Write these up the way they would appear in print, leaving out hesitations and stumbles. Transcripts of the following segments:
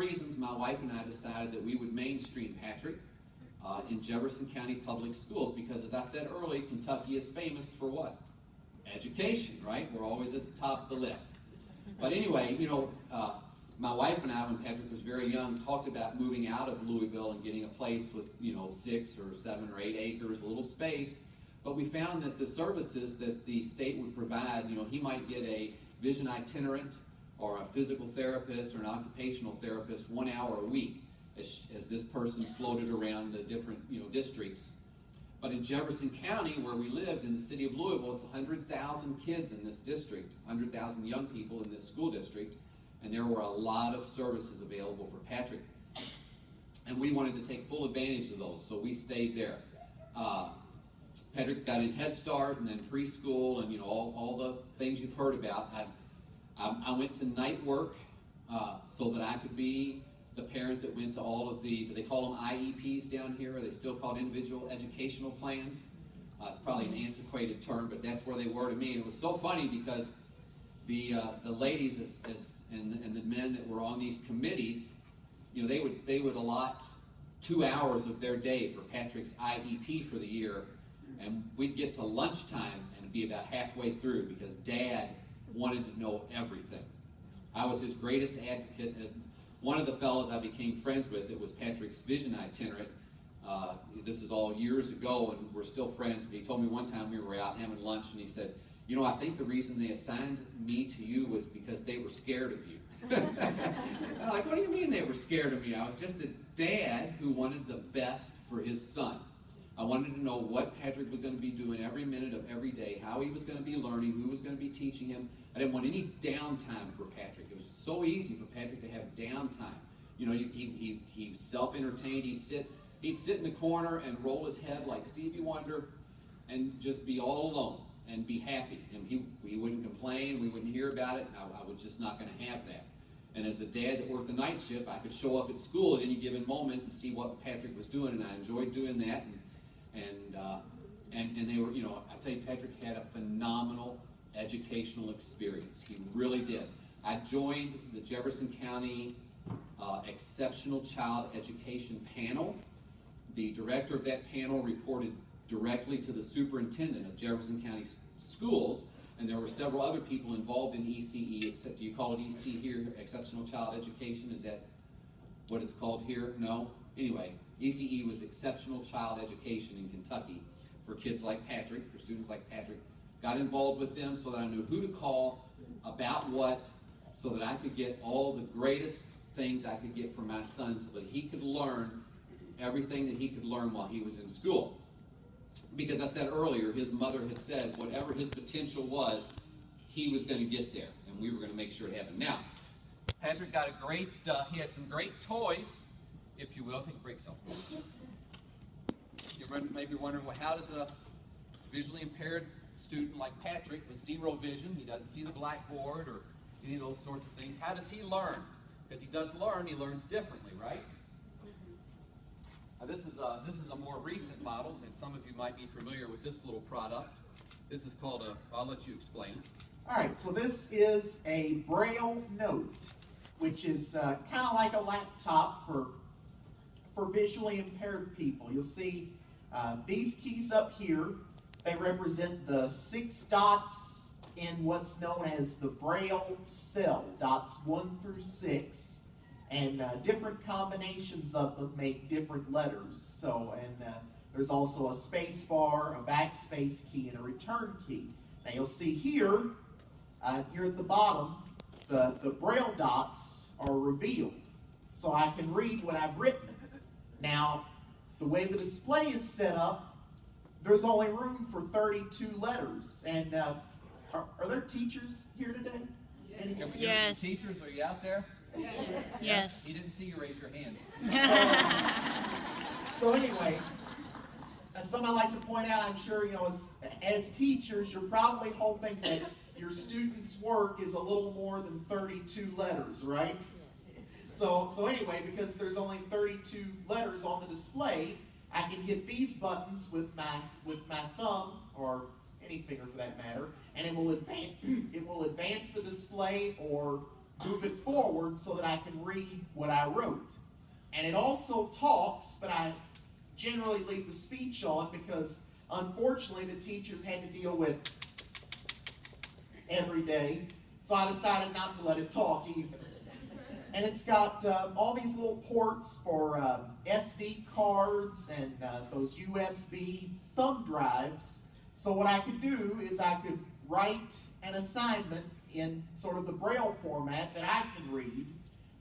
reasons, my wife and I decided that we would mainstream Patrick in Jefferson County Public Schools because, as I said earlier, Kentucky is famous for what? Education, right? We're always at the top of the list. But anyway, my wife and I, when Patrick was very young, talked about moving out of Louisville and getting a place with, 6 or 7 or 8 acres, a little space. But we found that the services that the state would provide, he might get a vision itinerant or a physical therapist or an occupational therapist 1 hour a week as this person floated around the different, districts. But in Jefferson County, where we lived in the city of Louisville, it's 100,000 kids in this district, 100,000 young people in this school district, and there were a lot of services available for Patrick. And we wanted to take full advantage of those, so we stayed there. Patrick got in Head Start and then preschool and all the things you've heard about. I went to night work so that I could be the parent that went to all of the, do they call them IEPs down here? Are they still called individual educational plans? It's probably an antiquated term, but that's where they were to me. And it was so funny because the ladies and the men that were on these committees, they would allot 2 hours of their day for Patrick's IEP for the year, and we'd get to lunchtime and it'd be about halfway through because Dad wanted to know everything. I was his greatest advocate. One of the fellows I became friends with, it was Patrick's vision itinerant. This is all years ago, and we're still friends. But he told me one time we were out having lunch, and he said, I think the reason they assigned me to you was because they were scared of you. And I'm like, what do you mean they were scared of me? I was just a dad who wanted the best for his son. I wanted to know what Patrick was going to be doing every minute of every day, how he was going to be learning, who was going to be teaching him. I didn't want any downtime for Patrick. It was so easy for Patrick to have downtime. He self-entertained. He'd sit in the corner and roll his head like Stevie Wonder and just be all alone and be happy. And he wouldn't complain. We wouldn't hear about it. I was just not going to have that. And as a dad that worked the night shift, I could show up at school at any given moment and see what Patrick was doing, and I enjoyed doing that. And they were, I tell you, Patrick had a phenomenal educational experience. He really did. I joined the Jefferson County Exceptional Child Education Panel. The director of that panel reported directly to the superintendent of Jefferson County Schools, and there were several other people involved in ECE, except, do you call it EC here, Exceptional Child Education? Is that what it's called here? No? Anyway, ECE was Exceptional Child Education in Kentucky for kids like Patrick, for students like Patrick. Got involved with them so that I knew who to call, about what, so that I could get all the greatest things I could get for my son so that he could learn everything that he could learn while he was in school. Because I said earlier, his mother had said whatever his potential was, he was going to get there, and we were going to make sure it happened. Now, Patrick got he had some great toys, if you will. Take a break, so. You may be wondering, well, how does a visually impaired student like Patrick with zero vision, he doesn't see the blackboard or any of those sorts of things, how does he learn? Because he does learn, he learns differently, right? Now this is a more recent model, and some of you might be familiar with this little product. This is called I'll let you explain it. All right, so this is a Braille note, which is kind of like a laptop for visually impaired people. You'll see these keys up here, they represent the 6 dots in what's known as the Braille cell, dots 1 through 6. And different combinations of them make different letters. So, and there's also a space bar, a backspace key, and a return key. Now you'll see here, here at the bottom, the Braille dots are revealed. So I can read what I've written. Now, the way the display is set up, there's only room for 32 letters. And are there teachers here today? Yes. Teachers, are you out there? Yes. He didn't see you raise your hand. So anyway, something I like to point out, I'm sure, as teachers, you're probably hoping that your students' work is a little more than 32 letters, right? So anyway, because there's only 32 letters on the display, I can hit these buttons with my thumb, or any finger for that matter, and it will advance the display or move it forward so that I can read what I wrote. And it also talks, but I generally leave the speech on because unfortunately the teachers had to deal with every day. So I decided not to let it talk either. And it's got all these little ports for SD cards and those USB thumb drives. So what I could do is I could write an assignment in sort of the Braille format that I can read,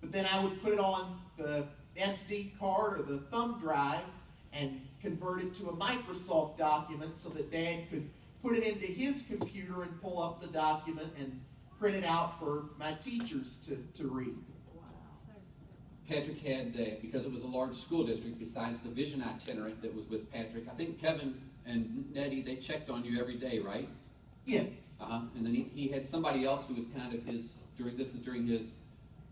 but then I would put it on the SD card or the thumb drive and convert it to a Microsoft document so that Dad could put it into his computer and pull up the document and print it out for my teachers to read. Patrick had, because it was a large school district, besides the vision itinerant that was with Patrick, I think Kevin and Nettie, they checked on you every day, right? Yes. And then he had somebody else who was kind of his, during his,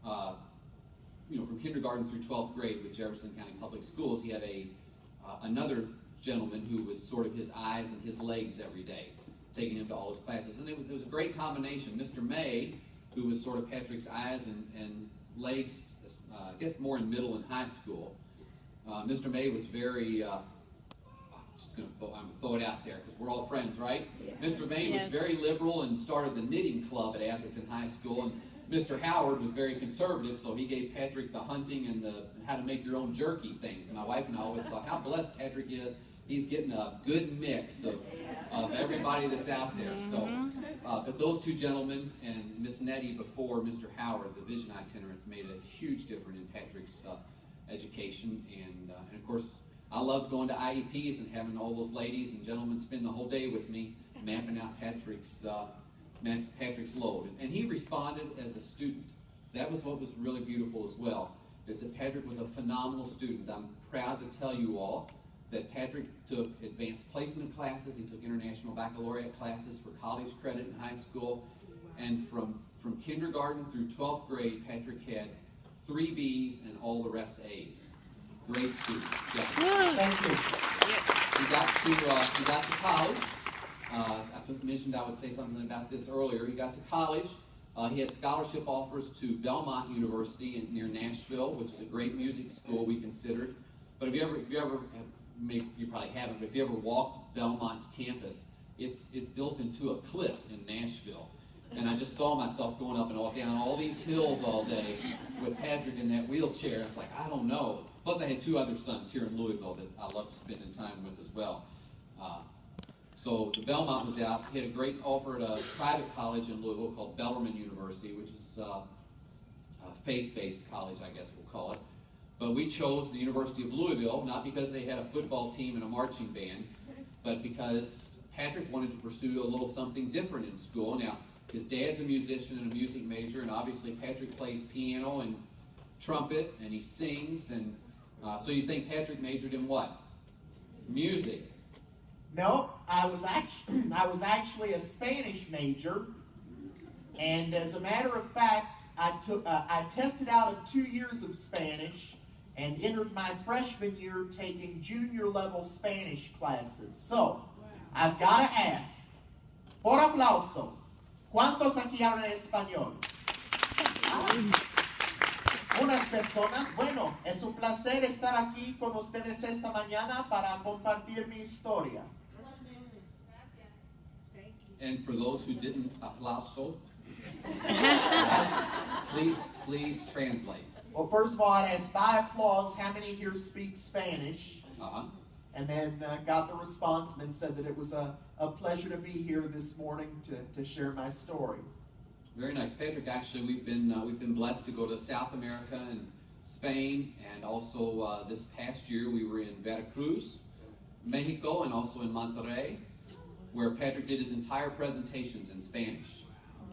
from kindergarten through 12th grade with Jefferson County Public Schools, he had another gentleman who was sort of his eyes and his legs every day, taking him to all his classes. And it was a great combination. Mr. May, who was sort of Patrick's eyes and legs, I guess more in middle and high school. Mr. May was very, I'm going to throw it out there because we're all friends, right? Yeah. Mr. May was very liberal and started the knitting club at Atherton High School. And Mr. Howard was very conservative, so he gave Patrick the hunting and the how to make your own jerky things. And my wife and I always thought how blessed Patrick is. He's getting a good mix of everybody that's out there. So, but those two gentlemen and Miss Nettie before Mr. Howard, the vision itinerants, made a huge difference in Patrick's education. And of course, I loved going to IEPs and having all those ladies and gentlemen spend the whole day with me, mapping out Patrick's load. And he responded as a student. That was what was really beautiful as well, is that Patrick was a phenomenal student. I'm proud to tell you all that Patrick took advanced placement classes. He took international baccalaureate classes for college credit in high school. And from kindergarten through 12th grade, Patrick had 3 B's and all the rest A's. Great student. Yeah. Thank you. He got to college. I mentioned I would say something about this earlier. He got to college. He had scholarship offers to Belmont University near Nashville, which is a great music school we considered. But if you ever, maybe you probably haven't, but if you ever walked Belmont's campus, it's built into a cliff in Nashville. And I just saw myself going up and down all these hills all day with Patrick in that wheelchair. I was like, I don't know. Plus, I had 2 other sons here in Louisville that I loved spending time with as well. So the Belmont was out. He had a great offer at a private college in Louisville called Bellarmine University, which is a faith-based college, I guess we'll call it. But we chose the University of Louisville, not because they had a football team and a marching band, but because Patrick wanted to pursue a little something different in school. Now, his dad's a musician and a music major, and obviously Patrick plays piano and trumpet, and he sings. And so you think Patrick majored in what? Music. No, I was actually a Spanish major, and as a matter of fact, I tested out of 2 years of Spanish and entered my freshman year taking junior level Spanish classes. So, I've got to ask, por aplauso, ¿cuántos aquí hablan español? Unas personas. Bueno, es un placer estar aquí con ustedes esta mañana para compartir mi historia. And for those who didn't aplauso, please translate. Well, first of all, I'd ask by applause, how many here speak Spanish? And then got the response and then said that it was a pleasure to be here this morning to share my story. Very nice. Patrick, actually, we've been blessed to go to South America and Spain, and also this past year we were in Veracruz, Mexico, and also in Monterrey, where Patrick did his entire presentations in Spanish.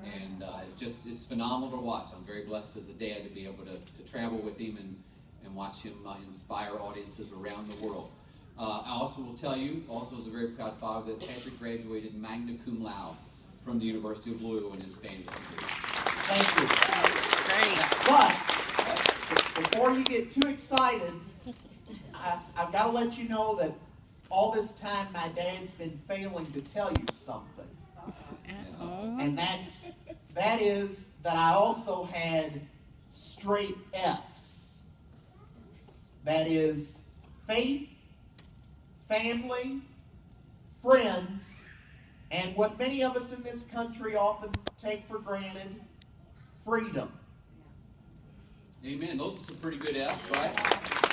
And it's phenomenal to watch. I'm very blessed as a dad to be able to travel with him and watch him inspire audiences around the world. I also will tell you, also as a very proud father, that Patrick graduated magna cum laude from the University of Louisville in his Spanish degree. Thank you. But before you get too excited, I've got to let you know that all this time my dad's been failing to tell you something. And that is that I also had straight F's. That is faith, family, friends, and what many of us in this country often take for granted, freedom. Amen. Those are some pretty good F's, right?